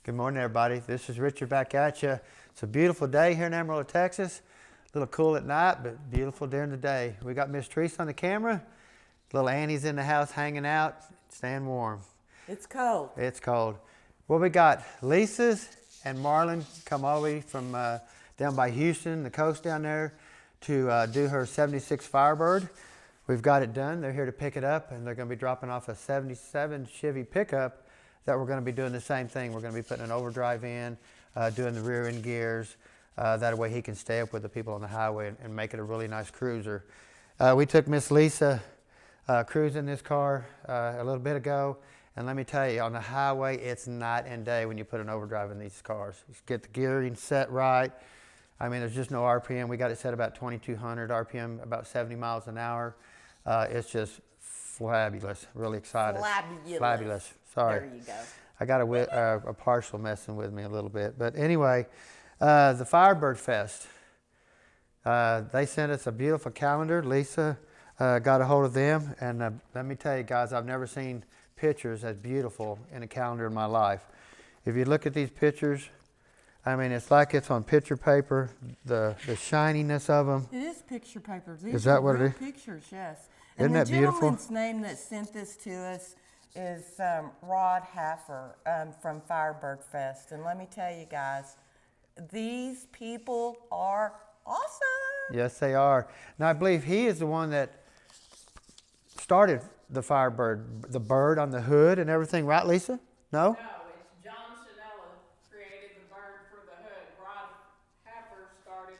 Good morning, everybody. This is Richard back at you. It's a beautiful day here in Amarillo, Texas. A little cool at night, but beautiful during the day. We got Miss Teresa on the camera. Little Annie's in the house hanging out, staying warm. It's cold. It's cold. Well, we got Lisa's and Marlon come all the way from down by Houston, the coast down there, to do her 76 Firebird. We've got it done. They're here to pick it up, and they're going to be dropping off a 77 Chevy pickup that we're going to be doing the same thing. We're going to be putting an overdrive in, doing the rear end gears. That way he can stay up with the people on the highway and make it a really nice cruiser. We took Miss Lisa cruising this car a little bit ago. And let me tell you, on the highway, it's night and day when you put an overdrive in these cars. You get the gearing set right. I mean, there's just no RPM. We got it set about 2,200 RPM, about 70 miles an hour. It's just fabulous. Really excited. Fabulous. Sorry. There you go. I got a partial messing with me a little bit. But anyway, the Firebird Fest. They sent us a beautiful calendar. Lisa got a hold of them. And let me tell you guys, I've never seen pictures as beautiful in a calendar in my life. If you look at these pictures, I mean, it's like it's on picture paper, the shininess of them. It is picture paper. These Is that are what it real is? Pictures, yes. Isn't that beautiful? The gentleman's name that sent this to us is Rod Haffer from Firebird Fest. And let me tell you guys, these people are awesome. Yes, they are. Now, I believe he is the one that started the Firebird, the bird on the hood and everything, right, Lisa? No? No, it's John Chanella created the bird for the hood. Rod Haffer started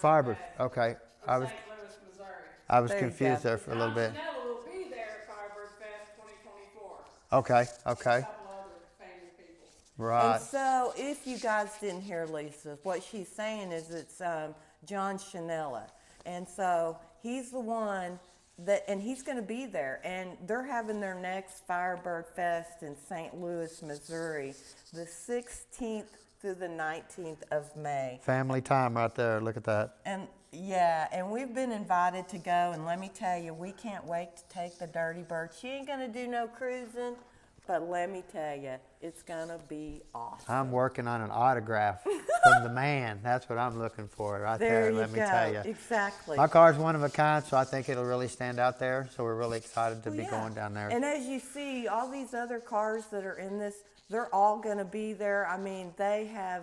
Firebird. Firebird, okay. In St. Louis, Missouri. I was There you confused go. there for a little bit. John Chanella will be there at Firebird Fest 2024. Okay, A okay. couple other famous people. Right. And so, if you guys didn't hear Lisa, what she's saying is it's John Chanella. And so, he's the one and he's going to be there. And they're having their next Firebird Fest in St. Louis, Missouri, the 16th through the 19th of May. Family time right there. Look at that. And yeah, and we've been invited to go, and let me tell you, we can't wait to take the Dirty Bird. She ain't gonna do no cruising, but let me tell you, it's gonna be awesome. I'm working on an autograph from the man. That's what I'm looking for right there. Let me tell you. Exactly. My car's one of a kind, so I think it'll really stand out there. So we're really excited to be going down there. And as you see, all these other cars that are in this, they're all gonna be there. I mean, they have,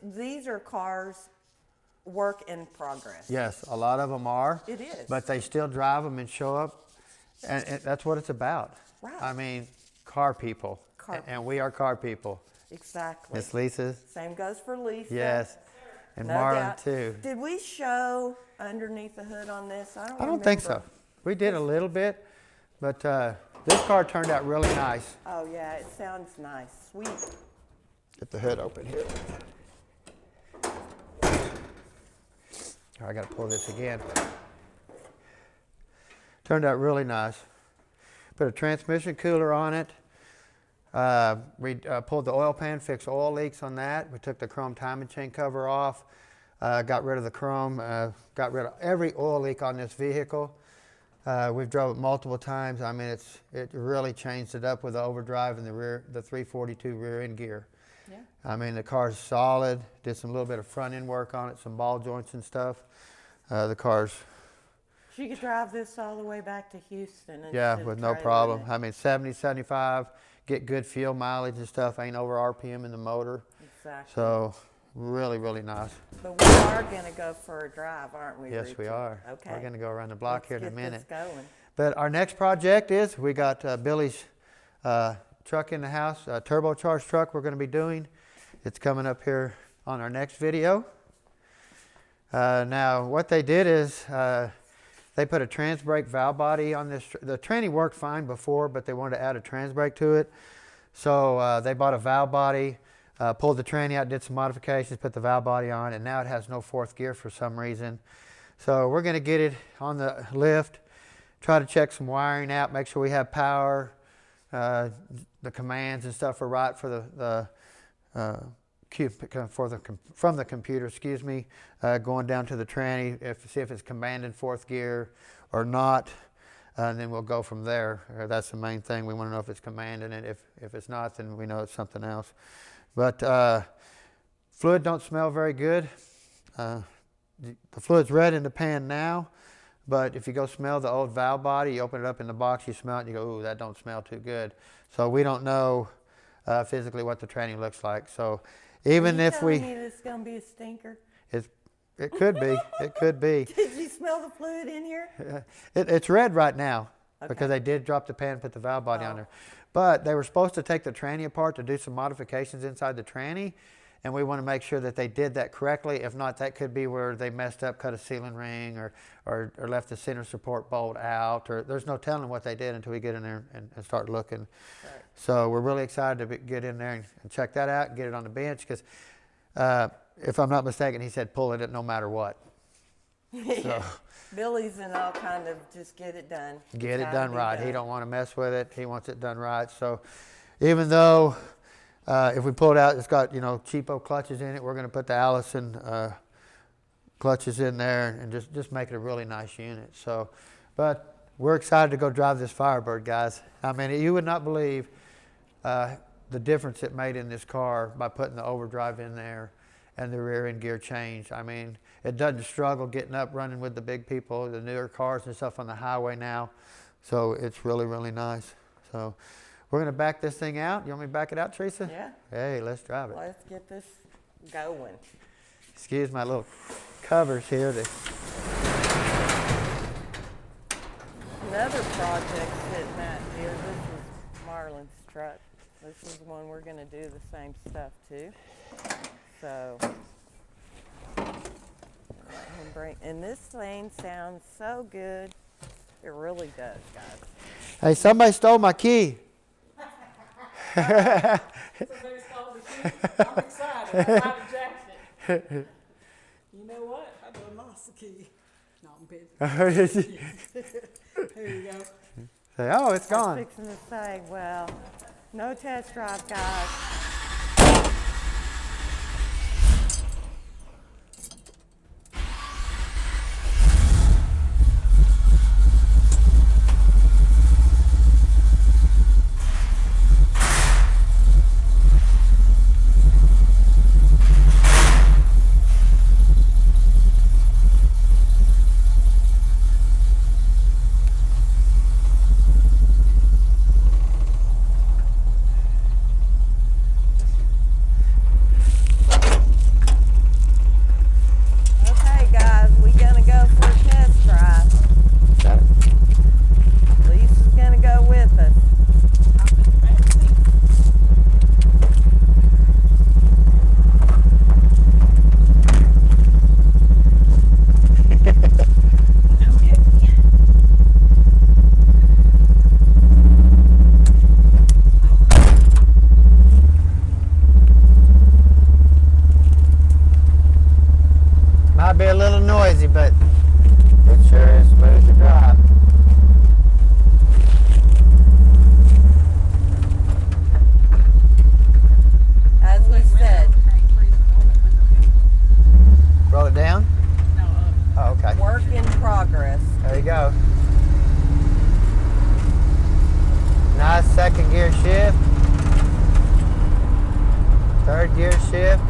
these are cars work in progress. Yes, a lot of them are. It is. But they still drive them and show up, and that's what it's about. Right. I mean, car people. And we are car people. Exactly. Miss Lisa. Same goes for Lisa. Yes. And No Marlon doubt. too. Did we show underneath the hood on this? I don't think so. We did a little bit, but this car turned out really nice. Oh yeah, it sounds nice. Sweet. Get the hood open here. I got to pull this again. Turned out really nice. Put a transmission cooler on it. We pulled the oil pan, fixed oil leaks on that. We took the chrome timing chain cover off, got rid of the chrome, got rid of every oil leak on this vehicle. We've drove it multiple times. I mean, it really changed it up with the overdrive and the 342 rear end gear. Yeah. I mean, the car's solid. Did some little bit of front end work on it, some ball joints and stuff. The car's She could drive this all the way back to Houston. yeah, with no problem. I mean, 70, 75, get good fuel mileage and stuff. Ain't over RPM in the motor. Exactly. So really, really nice. But we are going to go for a drive, aren't we? Yes, Richard? we are. Okay. We're going to go around the block Let's here in a get minute. this going. But our next project is we got Billy's truck in the house, a turbocharged truck we're going to be doing. It's coming up here on our next video. Now, what they did is they put a trans brake valve body on this. The tranny worked fine before, but they wanted to add a trans brake to it. So they bought a valve body, pulled the tranny out, did some modifications, put the valve body on, and now it has no fourth gear for some reason. So we're going to get it on the lift, try to check some wiring out, make sure we have power, the commands and stuff are right for from the computer, excuse me, going down to the tranny, see if it's commanding fourth gear or not. and then we'll go from there. That's the main thing. We want to know if it's commanding it. If it's not, then we know it's something else. But fluid don't smell very good. The fluid's red in the pan now, but if you go smell the old valve body, you open it up in the box, you smell it, and you go, ooh, that don't smell too good. So we don't know physically what the training looks like. So even if we... Are you telling me it's going to be a stinker? It could be. It could be. Did you smell the fluid in here? It's red right now because Okay. they did drop the pan and put the valve body on there. But they were supposed to take the tranny apart to do some modifications inside the tranny, and we want to make sure that they did that correctly. If not, that could be where they messed up, cut a sealing ring, or left the center support bolt out, or there's no telling what they did until we get in there and start looking. Right. So So we're really excited to get in there and check that out and get it on the bench because if I'm not mistaken, he said pull it no matter what. So Billy's and I'll kind of just get it done. get It's it gotta done be right. He don't want to mess with it. He wants it done right. So even though if we pull it out, it's got, cheapo clutches in it, we're going to put the Allison clutches in there and just make it a really nice unit. So, but we're excited to go drive this Firebird, guys. I mean, you would not believe the difference it made in this car by putting the overdrive in there and the rear end gear change. I mean, it doesn't struggle getting up, running with the big people, the newer cars and stuff on the highway now. So it's really, really nice. So we're going to back this thing out. You want me to back it out, Teresa? Yeah. Hey, let's drive it. Let's get this going. Excuse my little covers here. Another project sitting out here. This is Marlon's truck. This is the one we're going to do the same stuff to. So, let him bring. And this thing sounds so good. It really does, guys. Hey, somebody stole my key. Somebody stole the key. I'm excited. I might have jacked it. You know what? I done lost the key. No, I'm busy. Here you go. Say, oh, it's I was gone. fixing to say, well, no test drive, guys. Okay, guys, we gonna go for a test drive. Lisa's gonna go with us. Might be a little noisy, but it sure is smooth to drive. As we said, Roll it down. Oh, okay. work in progress. There you go. Nice second gear shift. Third gear shift.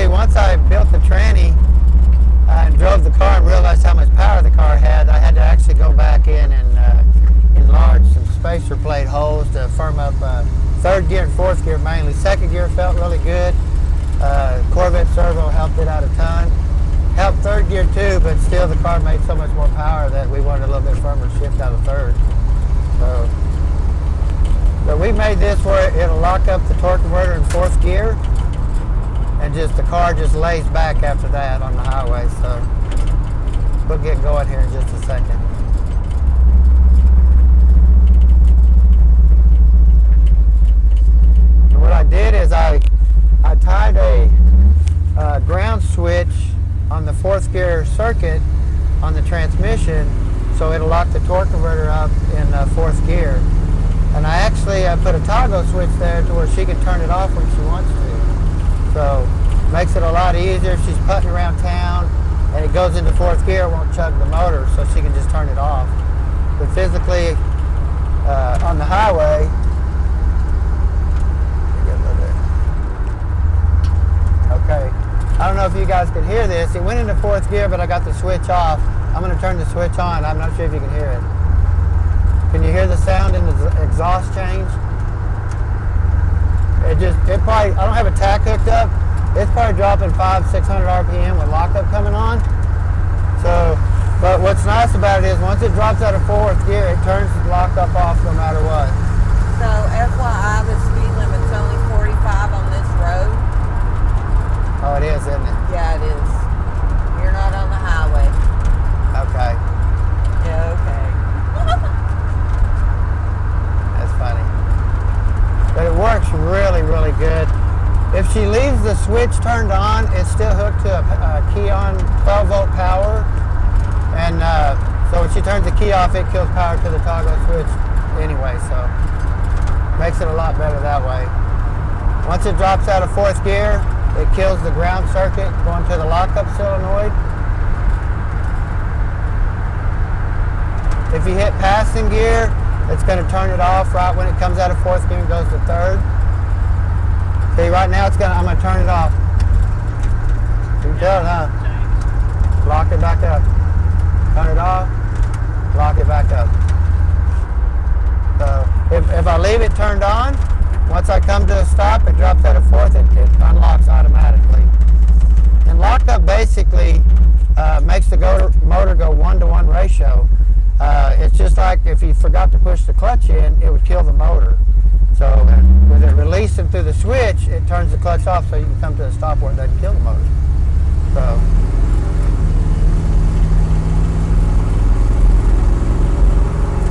Once I built the tranny and drove the car and realized how much power the car had, I had to actually go back in and enlarge some spacer plate holes to firm up third gear and fourth gear mainly. Second gear felt really good. Corvette servo helped it out a ton. Helped third gear too, but still the car made so much more power that we wanted a little bit firmer shift out of third. So we made this where it'll lock up the torque converter in fourth gear, and just the car just lays back after that on the highway. So we'll get going here in just a second. And what I did is I tied a ground switch on the fourth gear circuit on the transmission, so it'll lock the torque converter up in fourth gear. And I actually put a toggle switch there to where she can turn it off when she wants to. So makes it a lot easier. She's putting around town. and it goes into fourth gear, it won't chug the motor, so she can just turn it off. But physically, on the highway, okay, I don't know if you guys can hear this. It went into fourth gear, but I got the switch off. I'm going to turn the switch on. I'm not sure if you can hear it. Can you hear the sound in the exhaust change? It probably, I don't have a tack hooked up. It's probably dropping 500-600 RPM with lockup coming on. So, but what's nice about it is once it drops out of fourth gear, it turns the lockup off no matter what. So FYI, the speed limit's only 45 on this road. Oh, it is, isn't it? Yeah, it is. You're not on the highway. Okay. Yeah, okay. That's funny. But it works really, really good. If she leaves the switch turned on, it's still hooked to a key on 12-volt power. And so when she turns the key off, it kills power to the toggle switch anyway. So makes it a lot better that way. Once it drops out of fourth gear, it kills the ground circuit going to the lockup solenoid. If you hit passing gear, it's going to turn it off right when it comes out of fourth gear and goes to third. See, right now I'm going to turn it off. You can tell it, huh? Lock it back up. Turn it off, lock it back up. So if I leave it turned on, once I come to a stop, it drops out of fourth, it unlocks automatically. And lockup basically makes the motor go 1-to-1 ratio. It's just like if you forgot to push the clutch in, it would kill the motor. So with it releasing through the switch, it turns the clutch off so you can come to a stop where it doesn't kill the motor. So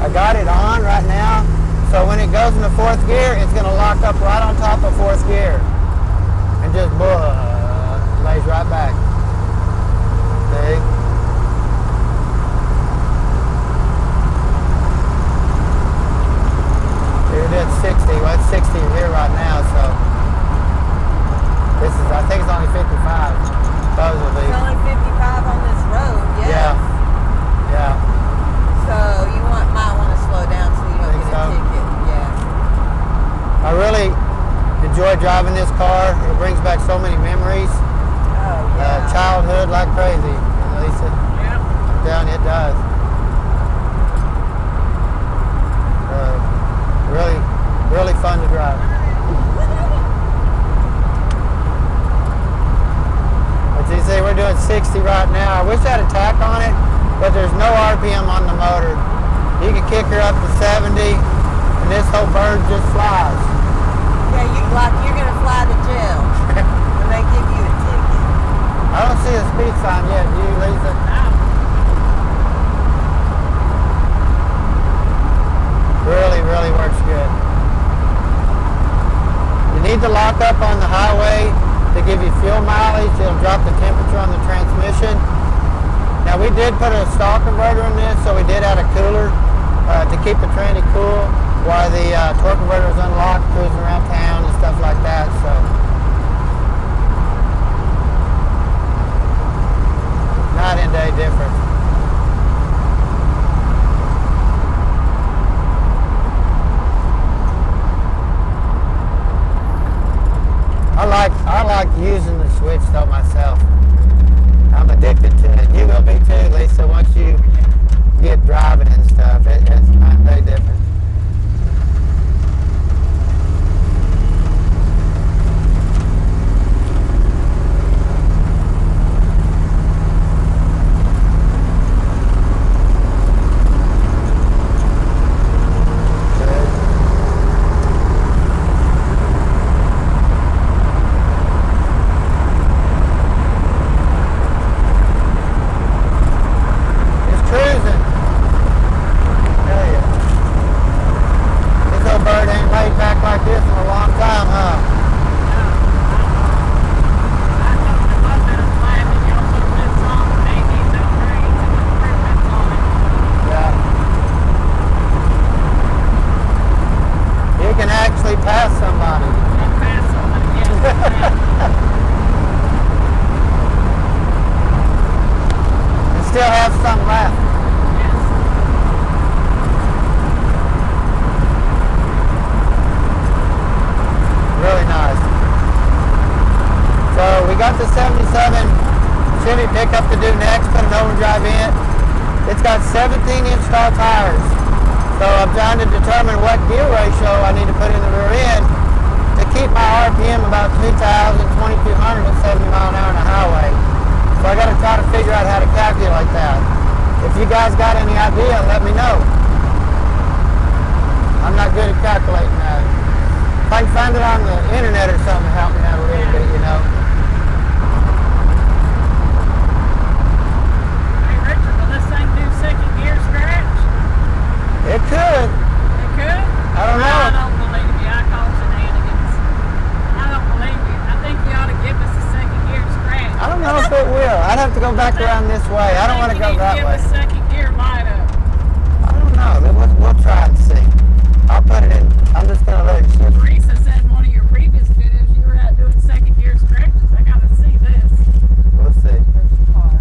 I got it on right now, so when it goes into fourth gear, it's going to lock up right on top of fourth gear and just lays right back. See? Here it is, 60. Well, it's 60 here right now, so this is, I think it's only 55, supposedly. It's only 55 on this road, yes. Yeah. Yeah. So you might want to slow down so you don't get a ticket. Yeah. I really enjoy driving this car. It brings back so many memories. Oh, yeah. Childhood like crazy, Lisa. Yeah. I'm telling you, it does. Really, really fun to drive. But you see, we're doing 60 right now. I wish I had a tack on it, but there's no RPM on the motor. You can kick her up to 70, and this whole bird just flies. Yeah, you're gonna fly to jail, and they give you a ticket. I don't see a speed sign yet. Do you, Lisa? Really, really works good. You need to lock up on the highway to give you fuel mileage. It'll drop the temperature on the transmission. Now we did put a stall converter in this, so we did add a cooler to keep the tranny cool while the torque converter is unlocked, cruising around town and stuff like that. So night and day difference. I like using the switch though myself. I'm addicted to it. You will be too, Lisa, once you get driving and stuff. It's not very different. semi pickup to do next, put an overdrive in. It's got 17-inch tall tires. So I'm trying to determine what gear ratio I need to put in the rear end to keep my RPM about 2,000, 2,200 at 70 mile an hour on the highway. So I got to try to figure out how to calculate that. If you guys got any idea, let me know. I'm not good at calculating that. If I can find it on the internet or something, help me out a little bit, you know. Hey Richard, will this thing do second gear scratch? It could. It could? I don't know. I don't believe you. I call shenanigans. I don't believe you. I think you ought to give us a second gear scratch. I don't know if it will. I'd have to go back around this way. I don't want to go that way. Give us second gear light up. I don't know. We'll try and see. I'll put it in. I'm just going to let it sit. Teresa said in one of your previous videos you were out doing second gear scratches. I gotta see this. We'll see. There's the car.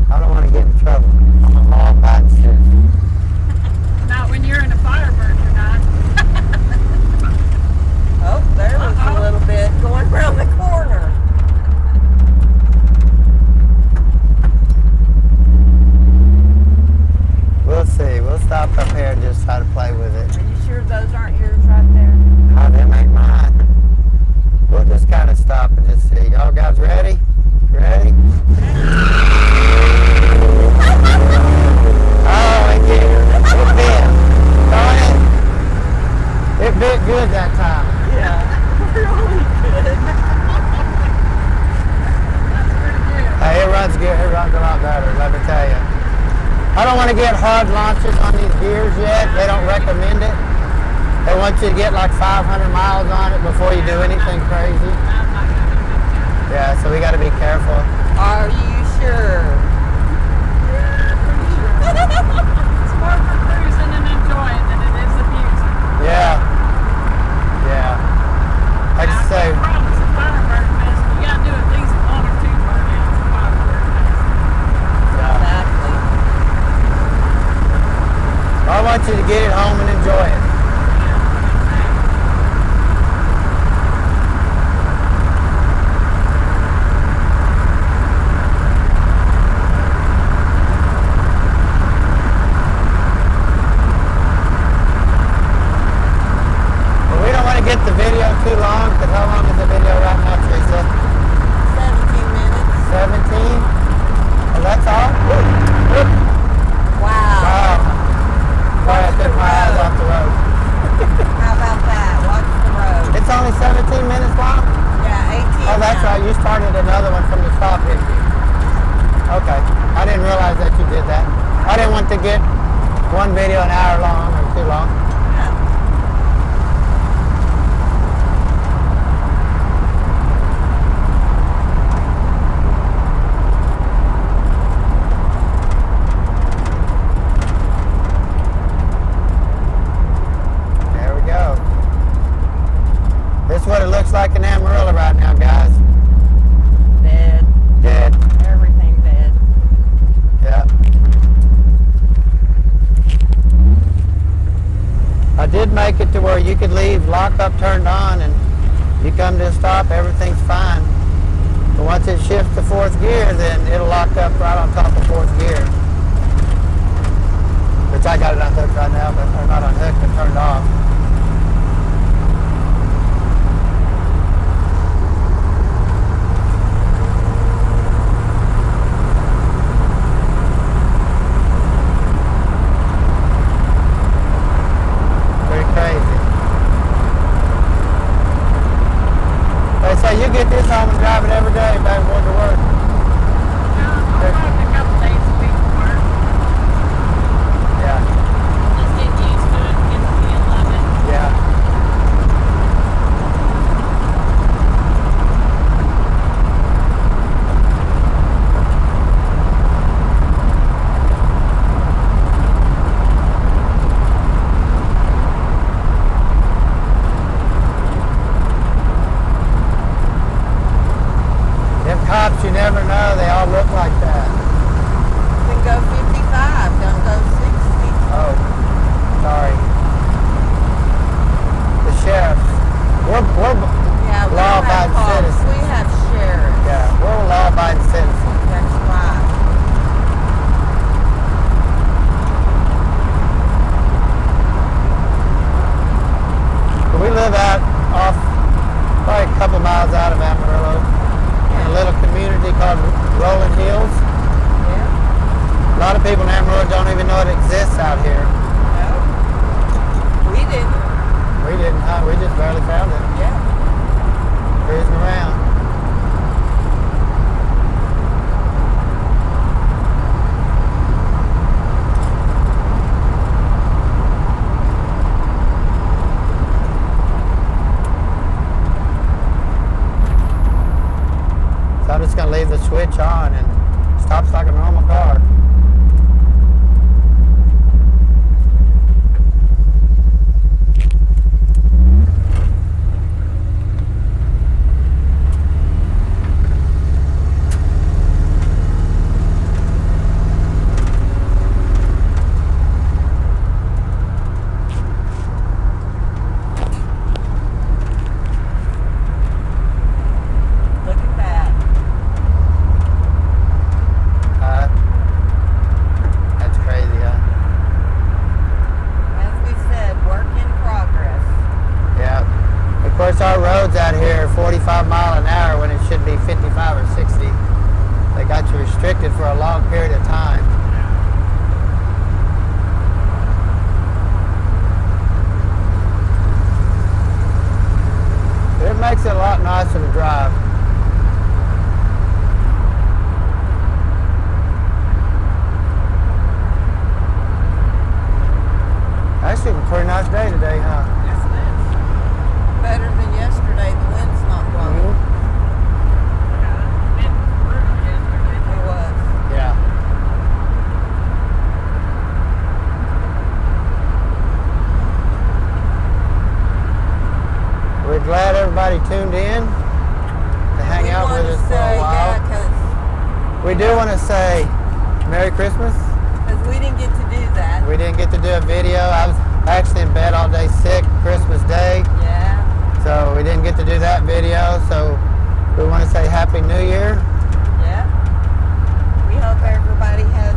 I don't want to get in trouble. I'm a law abiding citizen. Not when you're in a Firebird, you're not. Oh, there was a little bit going around the corner. We'll see. We'll stop up here and just try to play with it. Are you sure those aren't yours right there? Oh, them ain't mine. We'll just kind of stop and just see. Y'all guys ready? Ready? Oh, it did. It bit. Darn it. It bit good that time. Yeah, really good. That's pretty good. Hey, it runs good. It runs a lot better, let me tell you. I don't want to get hard launches on these gears yet. They don't recommend it. They want you to get like 500 miles on it before you do anything crazy. I'm not gonna do that. Yeah, so we got to be careful. Are you sure? Yeah, pretty sure. It's more for cruising and enjoying than it is abusing. Yeah. Yeah. Like I Now, say, I promise a Firebird fest, you gotta do at least 1 or 2 burnouts a Firebird fest. yeah. Exactly. I want you to get it home and enjoy it. But we don't want to get the video too long, because how long is the video right now, Teresa? 17 minutes. 17? Oh, that's all? Woo. Woo. Wow. Wow. Sorry, I took my eyes off the road. How about that? Watch the road. It's only 17 minutes long? Yeah, 18 Oh, that's now. right. You started another one from the top, didn't you? Okay. I didn't realize that you did that. I didn't want to get one video an hour long or too long. There we go. This is what it looks like in Amarillo right now, guys. Dead. Dead. Everything dead. Yeah. I did make it to where you could leave lockup turned on and you come to a stop, everything's fine. But once it shifts to 4th gear, then it'll lock up right on top of 4th gear. Which I got it unhooked right now, but or not unhooked, but turned off. Pretty crazy. They say you get this home and drive it every day back and forth to work. I'll drive it a couple days a week to work. Yeah. Just get used to it, get the feel of it. switch on and stops like a normal car. Look at that. That's crazy, huh? As we said, work in progress. Yeah. Of course, our roads out here are 45 mile an hour when it should be 55 or 60. They got you restricted for a long period of time. It makes it a lot nicer to drive. Actually, a pretty nice day today, huh? Yes, it is. Better than yesterday. The wind's not blowing. Yeah, it was yesterday. It was. Yeah. We're glad everybody tuned in to hang out with us for a while. Yeah, We do want to say Merry Christmas. because we didn't get to do that. We didn't get to do a video. I was actually in bed all day sick Christmas Day, Yeah. so we didn't get to do that video. So we want to say Happy New Year. Yeah. We hope everybody has